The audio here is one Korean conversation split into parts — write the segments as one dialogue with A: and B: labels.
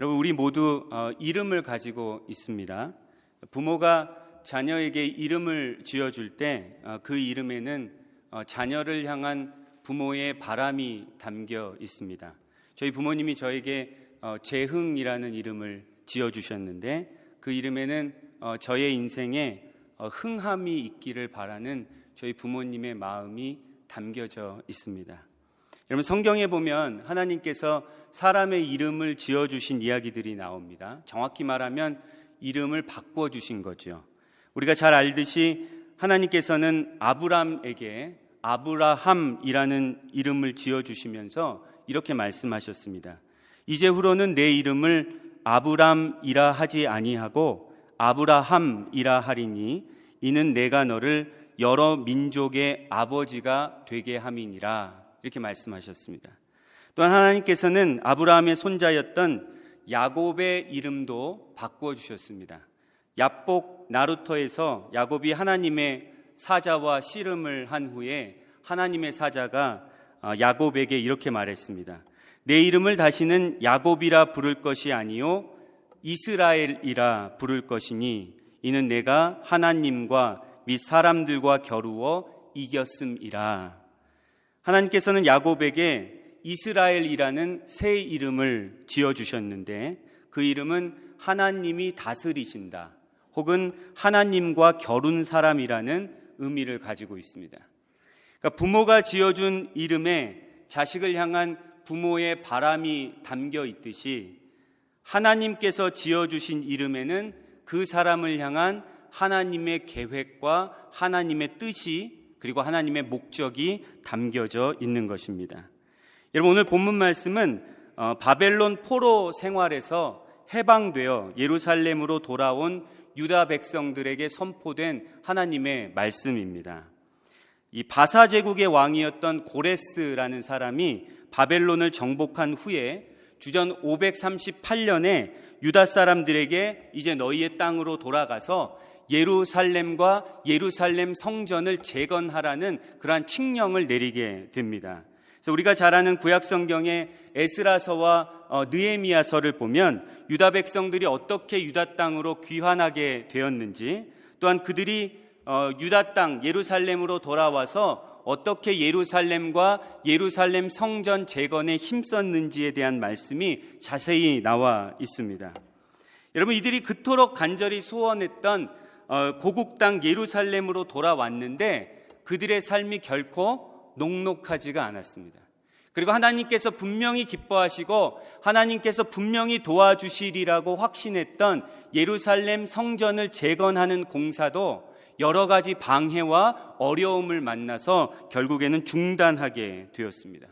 A: 여러분, 우리 모두 이름을 가지고 있습니다. 부모가 자녀에게 이름을 지어줄 때 그 이름에는 자녀를 향한 부모의 바람이 담겨 있습니다. 저희 부모님이 저에게 재흥이라는 이름을 지어주셨는데 그 이름에는 저의 인생에 흥함이 있기를 바라는 저희 부모님의 마음이 담겨져 있습니다. 여러분, 성경에 보면 하나님께서 사람의 이름을 지어주신 이야기들이 나옵니다. 정확히 말하면 이름을 바꿔주신 거죠. 우리가 잘 알듯이 하나님께서는 아브람에게 아브라함이라는 이름을 지어주시면서 이렇게 말씀하셨습니다. 이제후로는 내 이름을 아브람이라 하지 아니하고 아브라함이라 하리니 이는 내가 너를 여러 민족의 아버지가 되게 함이니라. 이렇게 말씀하셨습니다. 또한 하나님께서는 아브라함의 손자였던 야곱의 이름도 바꿔주셨습니다. 야복 나루터에서 야곱이 하나님의 사자와 씨름을 한 후에 하나님의 사자가 야곱에게 이렇게 말했습니다. 내 이름을 다시는 야곱이라 부를 것이 아니요 이스라엘이라 부를 것이니 이는 내가 하나님과 및 사람들과 겨루어 이겼음이라. 하나님께서는 야곱에게 이스라엘이라는 새 이름을 지어주셨는데 그 이름은 하나님이 다스리신다 혹은 하나님과 겨룬 사람이라는 의미를 가지고 있습니다. 그러니까 부모가 지어준 이름에 자식을 향한 부모의 바람이 담겨 있듯이 하나님께서 지어주신 이름에는 그 사람을 향한 하나님의 계획과 하나님의 뜻이 그리고 하나님의 목적이 담겨져 있는 것입니다. 여러분, 오늘 본문 말씀은 바벨론 포로 생활에서 해방되어 예루살렘으로 돌아온 유다 백성들에게 선포된 하나님의 말씀입니다. 이 바사 제국의 왕이었던 고레스라는 사람이 바벨론을 정복한 후에 주전 538년에 유다 사람들에게 이제 너희의 땅으로 돌아가서 예루살렘과 예루살렘 성전을 재건하라는 그러한 칙령을 내리게 됩니다. 그래서 우리가 잘 아는 구약 성경의 에스라서와 느헤미야서를 보면 유다 백성들이 어떻게 유다 땅으로 귀환하게 되었는지, 또한 그들이 유다 땅 예루살렘으로 돌아와서 어떻게 예루살렘과 예루살렘 성전 재건에 힘썼는지에 대한 말씀이 자세히 나와 있습니다. 여러분, 이들이 그토록 간절히 소원했던 고국 땅 예루살렘으로 돌아왔는데 그들의 삶이 결코 녹록하지가 않았습니다. 그리고 하나님께서 분명히 기뻐하시고 하나님께서 분명히 도와주시리라고 확신했던 예루살렘 성전을 재건하는 공사도 여러 가지 방해와 어려움을 만나서 결국에는 중단하게 되었습니다.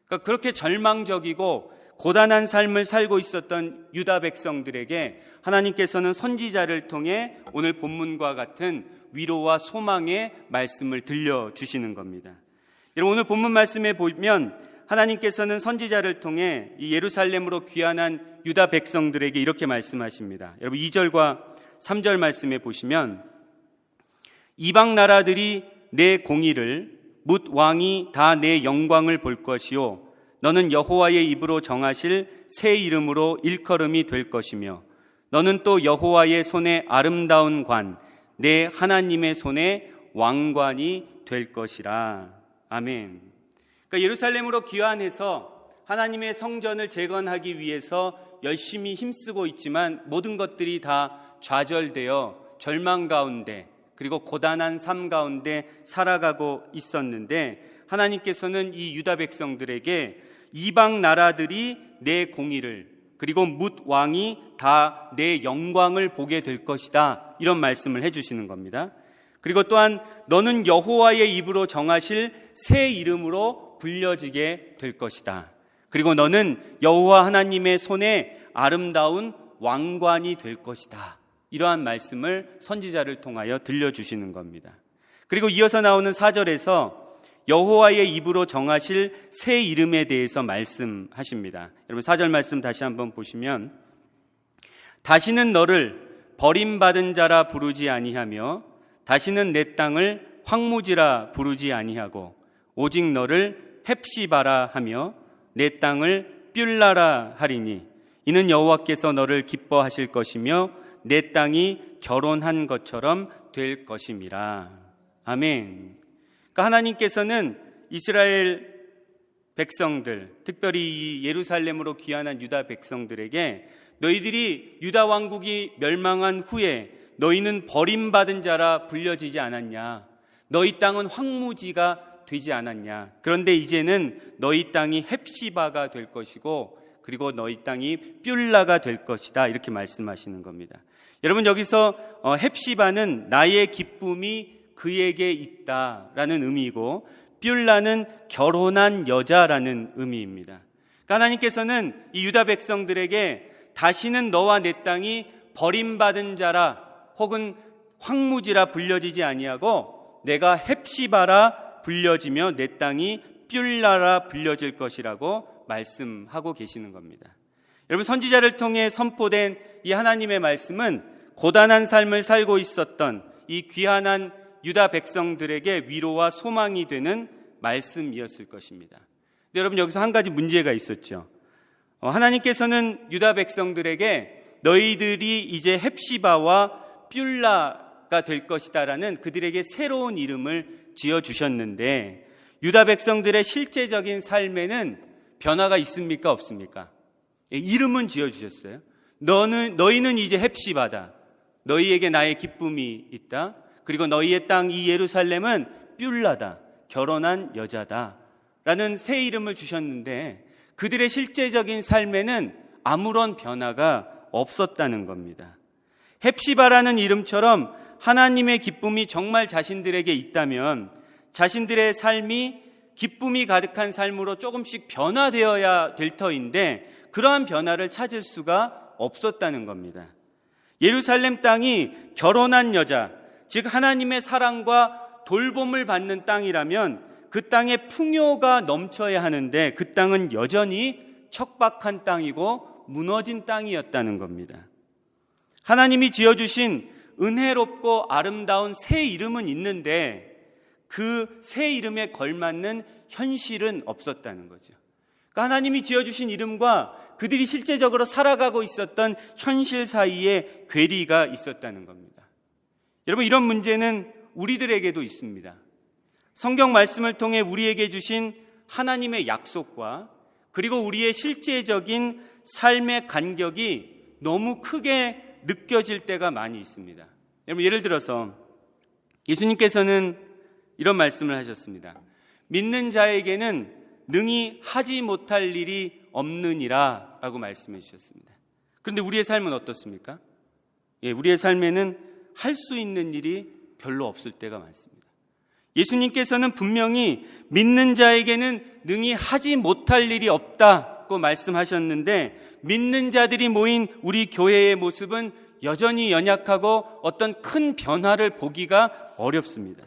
A: 그러니까 그렇게 절망적이고 고단한 삶을 살고 있었던 유다 백성들에게 하나님께서는 선지자를 통해 오늘 본문과 같은 위로와 소망의 말씀을 들려주시는 겁니다. 여러분, 오늘 본문 말씀에 보면 하나님께서는 선지자를 통해 이 예루살렘으로 귀환한 유다 백성들에게 이렇게 말씀하십니다. 여러분, 2절과 3절 말씀에 보시면 이방 나라들이 내 공의를 뭇 왕이 다 내 영광을 볼 것이요 너는 여호와의 입으로 정하실 새 이름으로 일컬음이 될 것이며 너는 또 여호와의 손에 아름다운 관 내 하나님의 손에 왕관이 될 것이라. 아멘. 그러니까 예루살렘으로 귀환해서 하나님의 성전을 재건하기 위해서 열심히 힘쓰고 있지만 모든 것들이 다 좌절되어 절망 가운데 그리고 고단한 삶 가운데 살아가고 있었는데 하나님께서는 이 유다 백성들에게 이방 나라들이 내 공의를 그리고 뭇 왕이 다 내 영광을 보게 될 것이다, 이런 말씀을 해주시는 겁니다. 그리고 또한 너는 여호와의 입으로 정하실 새 이름으로 불려지게 될 것이다. 그리고 너는 여호와 하나님의 손에 아름다운 왕관이 될 것이다. 이러한 말씀을 선지자를 통하여 들려주시는 겁니다. 그리고 이어서 나오는 4절에서 여호와의 입으로 정하실 새 이름에 대해서 말씀하십니다. 여러분, 4절 말씀 다시 한번 보시면 다시는 너를 버림받은 자라 부르지 아니하며 다시는 내 땅을 황무지라 부르지 아니하고 오직 너를 헵시바라 하며 내 땅을 뷸라라 하리니 이는 여호와께서 너를 기뻐하실 것이며 내 땅이 결혼한 것처럼 될 것임이라. 아멘. 그러니까 하나님께서는 이스라엘 백성들, 특별히 이 예루살렘으로 귀환한 유다 백성들에게 너희들이 유다 왕국이 멸망한 후에 너희는 버림받은 자라 불려지지 않았냐? 너희 땅은 황무지가 되지 않았냐? 그런데 이제는 너희 땅이 헵시바가 될 것이고 그리고 너희 땅이 뷸라가 될 것이다. 이렇게 말씀하시는 겁니다. 여러분, 여기서 헵시바는 나의 기쁨이 그에게 있다라는 의미이고 뷸라는 결혼한 여자라는 의미입니다. 그러니까 하나님께서는 이 유다 백성들에게 다시는 너와 내 땅이 버림받은 자라 혹은 황무지라 불려지지 아니하고 내가 헵시바라 불려지며 내 땅이 뷸라라 불려질 것이라고 말씀하고 계시는 겁니다. 여러분, 선지자를 통해 선포된 이 하나님의 말씀은 고단한 삶을 살고 있었던 이 귀한한 유다 백성들에게 위로와 소망이 되는 말씀이었을 것입니다. 근데 여러분, 여기서 한 가지 문제가 있었죠. 하나님께서는 유다 백성들에게 너희들이 이제 헵시바와 뷸라가 될 것이다라는 그들에게 새로운 이름을 지어주셨는데 유다 백성들의 실제적인 삶에는 변화가 있습니까? 없습니까? 이름은 지어주셨어요. 너희는 이제 헵시바다. 너희에게 나의 기쁨이 있다. 그리고 너희의 땅 이 예루살렘은 뷸라다. 결혼한 여자다. 라는 새 이름을 주셨는데 그들의 실제적인 삶에는 아무런 변화가 없었다는 겁니다. 헵시바라는 이름처럼 하나님의 기쁨이 정말 자신들에게 있다면 자신들의 삶이 기쁨이 가득한 삶으로 조금씩 변화되어야 될 터인데 그러한 변화를 찾을 수가 없었다는 겁니다. 예루살렘 땅이 결혼한 여자, 즉 하나님의 사랑과 돌봄을 받는 땅이라면 그 땅에 풍요가 넘쳐야 하는데 그 땅은 여전히 척박한 땅이고 무너진 땅이었다는 겁니다. 하나님이 지어주신 은혜롭고 아름다운 새 이름은 있는데 그 새 이름에 걸맞는 현실은 없었다는 거죠. 그러니까 하나님이 지어주신 이름과 그들이 실제적으로 살아가고 있었던 현실 사이에 괴리가 있었다는 겁니다. 여러분, 이런 문제는 우리들에게도 있습니다. 성경 말씀을 통해 우리에게 주신 하나님의 약속과 그리고 우리의 실제적인 삶의 간격이 너무 크게 느껴질 때가 많이 있습니다. 여러분, 예를 들어서 예수님께서는 이런 말씀을 하셨습니다. 믿는 자에게는 능히 하지 못할 일이 없느니라 라고 말씀해 주셨습니다. 그런데 우리의 삶은 어떻습니까? 우리의 삶에는 할 수 있는 일이 별로 없을 때가 많습니다. 예수님께서는 분명히 믿는 자에게는 능히 하지 못할 일이 없다고 말씀하셨는데 믿는 자들이 모인 우리 교회의 모습은 여전히 연약하고 어떤 큰 변화를 보기가 어렵습니다.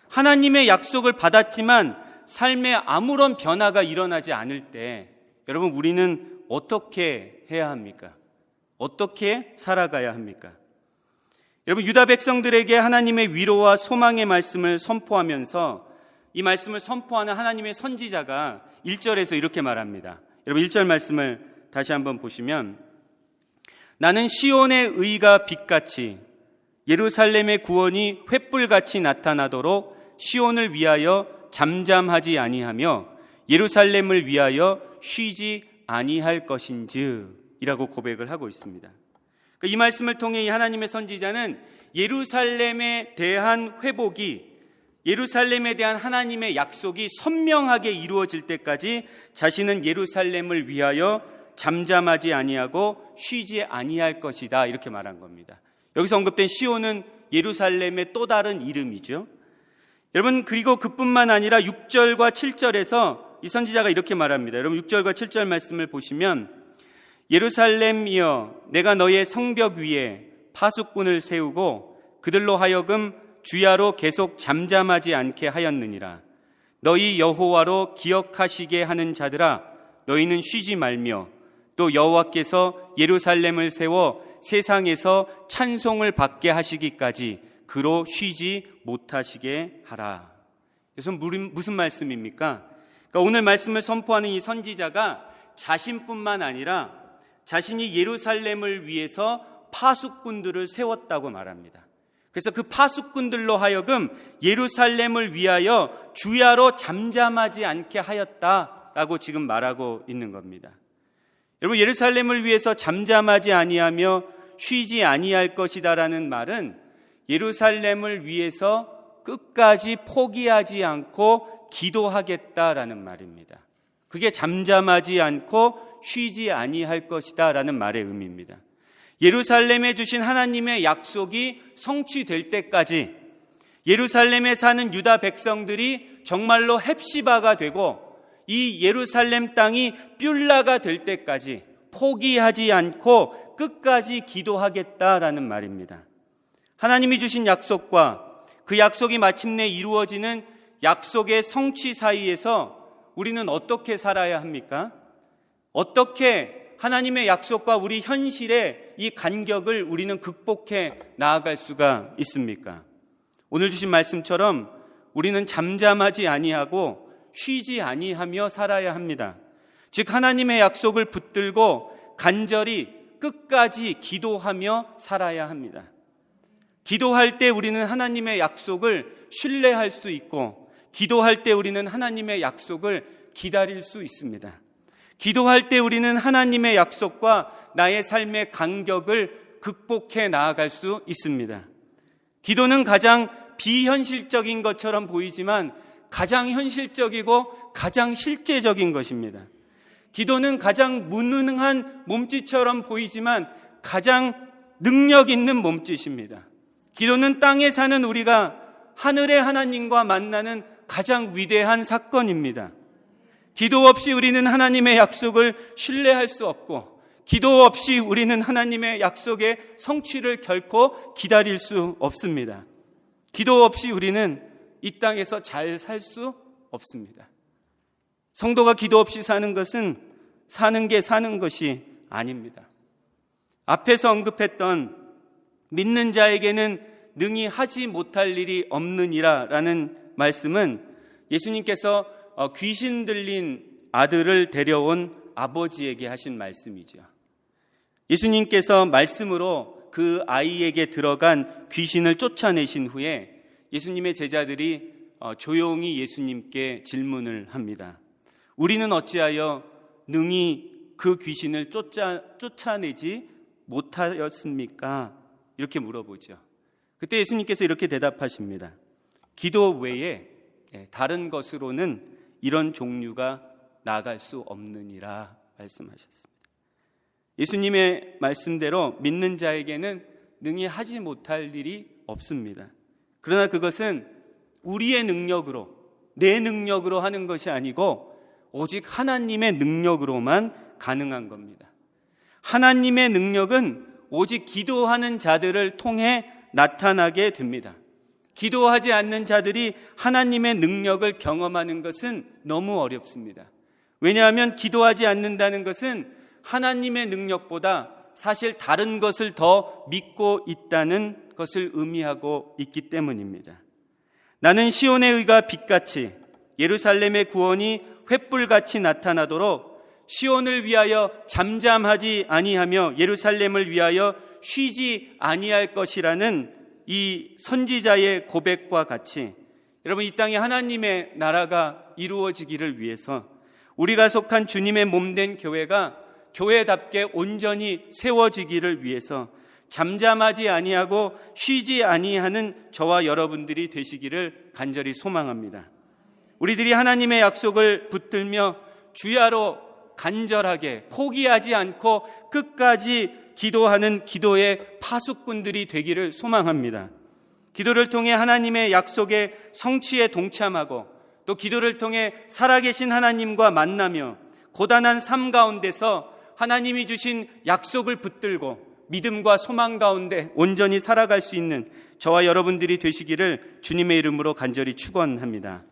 A: 하나님의 약속을 받았지만 삶에 아무런 변화가 일어나지 않을 때 여러분, 우리는 어떻게 해야 합니까? 어떻게 살아가야 합니까? 여러분, 유다 백성들에게 하나님의 위로와 소망의 말씀을 선포하면서 이 말씀을 선포하는 하나님의 선지자가 1절에서 이렇게 말합니다. 여러분, 1절 말씀을 다시 한번 보시면 나는 시온의 의가 빛같이 예루살렘의 구원이 횃불같이 나타나도록 시온을 위하여 잠잠하지 아니하며 예루살렘을 위하여 쉬지 아니할 것인즉 이라고 고백을 하고 있습니다. 이 말씀을 통해 이 하나님의 선지자는 예루살렘에 대한 회복이, 예루살렘에 대한 하나님의 약속이 선명하게 이루어질 때까지 자신은 예루살렘을 위하여 잠잠하지 아니하고 쉬지 아니할 것이다, 이렇게 말한 겁니다. 여기서 언급된 시온은 예루살렘의 또 다른 이름이죠. 여러분, 그리고 그뿐만 아니라 6절과 7절에서 이 선지자가 이렇게 말합니다. 여러분, 6절과 7절 말씀을 보시면 예루살렘이여, 내가 너의 성벽 위에 파수꾼을 세우고 그들로 하여금 주야로 계속 잠잠하지 않게 하였느니라. 너희 여호와로 기억하시게 하는 자들아, 너희는 쉬지 말며 또 여호와께서 예루살렘을 세워 세상에서 찬송을 받게 하시기까지 그로 쉬지 못하시게 하라. 그래서 무슨 말씀입니까? 그러니까 오늘 말씀을 선포하는 이 선지자가 자신뿐만 아니라 자신이 예루살렘을 위해서 파수꾼들을 세웠다고 말합니다. 그래서 그 파수꾼들로 하여금 예루살렘을 위하여 주야로 잠잠하지 않게 하였다라고 지금 말하고 있는 겁니다. 여러분, 예루살렘을 위해서 잠잠하지 아니하며 쉬지 아니할 것이다라는 말은 예루살렘을 위해서 끝까지 포기하지 않고 기도하겠다라는 말입니다. 그게 잠잠하지 않고 쉬지 아니할 것이다라는 말의 의미입니다. 예루살렘에 주신 하나님의 약속이 성취될 때까지 예루살렘에 사는 유다 백성들이 정말로 헵시바가 되고 이 예루살렘 땅이 뷸라가 될 때까지 포기하지 않고 끝까지 기도하겠다라는 말입니다. 하나님이 주신 약속과 그 약속이 마침내 이루어지는 약속의 성취 사이에서 우리는 어떻게 살아야 합니까? 어떻게 하나님의 약속과 우리 현실의 이 간격을 우리는 극복해 나아갈 수가 있습니까? 오늘 주신 말씀처럼 우리는 잠잠하지 아니하고 쉬지 아니하며 살아야 합니다. 즉 하나님의 약속을 붙들고 간절히 끝까지 기도하며 살아야 합니다. 기도할 때 우리는 하나님의 약속을 신뢰할 수 있고 기도할 때 우리는 하나님의 약속을 기다릴 수 있습니다. 기도할 때 우리는 하나님의 약속과 나의 삶의 간격을 극복해 나아갈 수 있습니다. 기도는 가장 비현실적인 것처럼 보이지만 가장 현실적이고 가장 실제적인 것입니다. 기도는 가장 무능한 몸짓처럼 보이지만 가장 능력 있는 몸짓입니다. 기도는 땅에 사는 우리가 하늘의 하나님과 만나는 가장 위대한 사건입니다. 기도 없이 우리는 하나님의 약속을 신뢰할 수 없고 기도 없이 우리는 하나님의 약속의 성취를 결코 기다릴 수 없습니다. 기도 없이 우리는 이 땅에서 잘 살 수 없습니다. 성도가 기도 없이 사는 것은 사는 게 사는 것이 아닙니다. 앞에서 언급했던 믿는 자에게는 능히 하지 못할 일이 없느니라 라는 말씀은 예수님께서 귀신 들린 아들을 데려온 아버지에게 하신 말씀이죠. 예수님께서 말씀으로 그 아이에게 들어간 귀신을 쫓아내신 후에 예수님의 제자들이 조용히 예수님께 질문을 합니다. 우리는 어찌하여 능히 그 귀신을 쫓아내지 못하였습니까? 이렇게 물어보죠. 그때 예수님께서 이렇게 대답하십니다. 기도 외에 다른 것으로는 이런 종류가 나갈 수 없느니라 말씀하셨습니다. 예수님의 말씀대로 믿는 자에게는 능히 하지 못할 일이 없습니다. 그러나 그것은 우리의 능력으로, 내 능력으로 하는 것이 아니고 오직 하나님의 능력으로만 가능한 겁니다. 하나님의 능력은 오직 기도하는 자들을 통해 나타나게 됩니다. 기도하지 않는 자들이 하나님의 능력을 경험하는 것은 너무 어렵습니다. 왜냐하면 기도하지 않는다는 것은 하나님의 능력보다 사실 다른 것을 더 믿고 있다는 것을 의미하고 있기 때문입니다. 나는 시온의 의가 빛같이 예루살렘의 구원이 횃불같이 나타나도록 시온을 위하여 잠잠하지 아니하며 예루살렘을 위하여 쉬지 아니할 것이라는 이 선지자의 고백과 같이 여러분, 이 땅에 하나님의 나라가 이루어지기를 위해서 우리가 속한 주님의 몸된 교회가 교회답게 온전히 세워지기를 위해서 잠잠하지 아니하고 쉬지 아니하는 저와 여러분들이 되시기를 간절히 소망합니다. 우리들이 하나님의 약속을 붙들며 주야로 간절하게 포기하지 않고 끝까지 기도하는 기도의 파수꾼들이 되기를 소망합니다. 기도를 통해 하나님의 약속의 성취에 동참하고 또 기도를 통해 살아계신 하나님과 만나며 고단한 삶 가운데서 하나님이 주신 약속을 붙들고 믿음과 소망 가운데 온전히 살아갈 수 있는 저와 여러분들이 되시기를 주님의 이름으로 간절히 축원합니다.